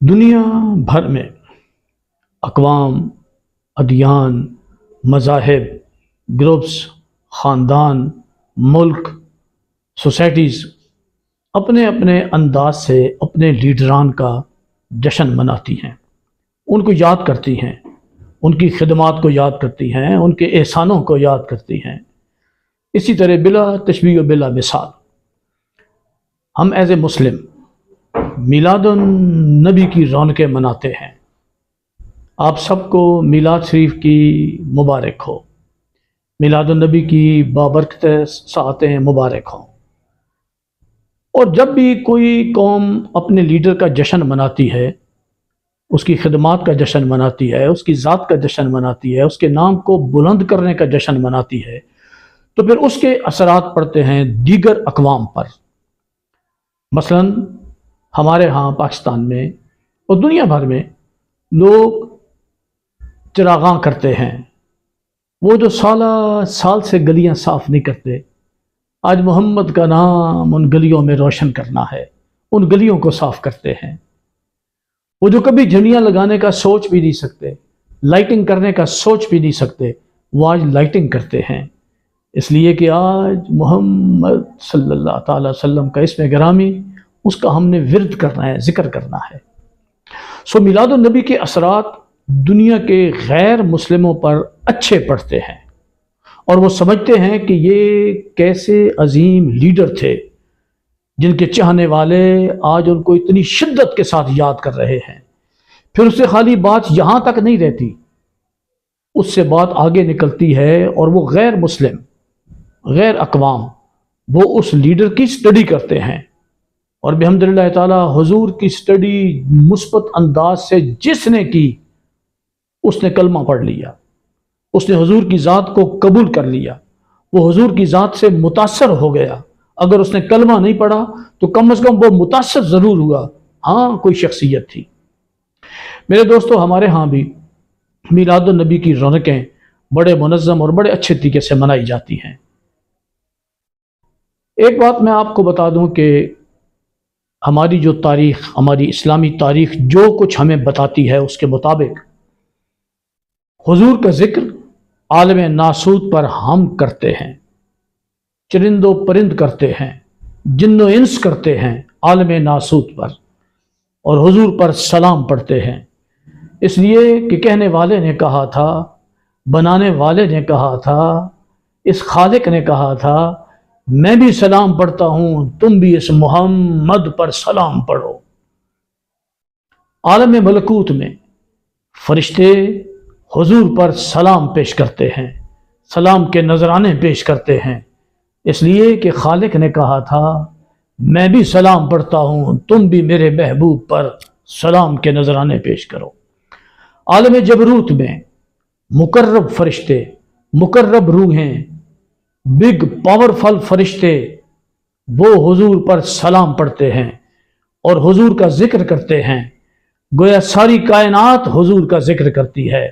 دنیا بھر میں اقوام، ادیان، مذاہب، گروپس، خاندان، ملک، سوسائٹیز اپنے اپنے انداز سے اپنے لیڈران کا جشن مناتی ہیں، ان کو یاد کرتی ہیں، ان کی خدمات کو یاد کرتی ہیں، ان کے احسانوں کو یاد کرتی ہیں۔ اسی طرح بلا تشبیہ و بلا مثال ہم ایز اے مسلم میلاد النبی کی رونقیں مناتے ہیں۔ آپ سب کو میلاد شریف کی مبارک ہو، میلاد النبی کی بابرکت ساعتیں مبارک ہوں۔ اور جب بھی کوئی قوم اپنے لیڈر کا جشن مناتی ہے، اس کی خدمات کا جشن مناتی ہے، اس کی ذات کا جشن مناتی ہے، اس کے نام کو بلند کرنے کا جشن مناتی ہے، تو پھر اس کے اثرات پڑتے ہیں دیگر اقوام پر۔ مثلا ہمارے ہاں پاکستان میں اور دنیا بھر میں لوگ چراغاں کرتے ہیں، وہ جو سالہ سال سے گلیاں صاف نہیں کرتے، آج محمد کا نام ان گلیوں میں روشن کرنا ہے، ان گلیوں کو صاف کرتے ہیں۔ وہ جو کبھی جھنڈیاں لگانے کا سوچ بھی نہیں سکتے، لائٹنگ کرنے کا سوچ بھی نہیں سکتے، وہ آج لائٹنگ کرتے ہیں، اس لیے کہ آج محمد صلی اللہ تعالی وسلم کا اسم گرامی، اس کا ہم نے ورد کرنا ہے، ذکر کرنا ہے۔ سو میلاد النبی کے اثرات دنیا کے غیر مسلموں پر اچھے پڑتے ہیں، اور وہ سمجھتے ہیں کہ یہ کیسے عظیم لیڈر تھے جن کے چاہنے والے آج ان کو اتنی شدت کے ساتھ یاد کر رہے ہیں۔ پھر اس سے خالی بات یہاں تک نہیں رہتی، اس سے بات آگے نکلتی ہے، اور وہ غیر مسلم، غیر اقوام، وہ اس لیڈر کی سٹڈی کرتے ہیں، اور بحمد اللہ تعالی حضور کی سٹڈی مثبت انداز سے جس نے کی، اس نے کلمہ پڑھ لیا، اس نے حضور کی ذات کو قبول کر لیا، وہ حضور کی ذات سے متاثر ہو گیا۔ اگر اس نے کلمہ نہیں پڑھا تو کم از کم وہ متاثر ضرور ہوا، ہاں کوئی شخصیت تھی۔ میرے دوستو، ہمارے ہاں بھی میلاد النبی کی رونقیں بڑے منظم اور بڑے اچھے طریقے سے منائی جاتی ہیں۔ ایک بات میں آپ کو بتا دوں کہ ہماری جو تاریخ، ہماری اسلامی تاریخ جو کچھ ہمیں بتاتی ہے، اس کے مطابق حضور کا ذکر عالم ناسوت پر ہم کرتے ہیں، چرند و پرند کرتے ہیں، جن و انس کرتے ہیں عالم ناسوت پر، اور حضور پر سلام پڑھتے ہیں، اس لیے کہ کہنے والے نے کہا تھا، بنانے والے نے کہا تھا، اس خالق نے کہا تھا، میں بھی سلام پڑھتا ہوں، تم بھی اس محمد پر سلام پڑھو۔ عالم ملکوت میں فرشتے حضور پر سلام پیش کرتے ہیں، سلام کے نذرانے پیش کرتے ہیں، اس لیے کہ خالق نے کہا تھا، میں بھی سلام پڑھتا ہوں، تم بھی میرے محبوب پر سلام کے نذرانے پیش کرو۔ عالم جبروت میں مقرب فرشتے، مقرب روحیں، بگ پاورفل فرشتے، وہ حضور پر سلام پڑھتے ہیں اور حضور کا ذکر کرتے ہیں، گویا ساری کائنات حضور کا ذکر کرتی ہے۔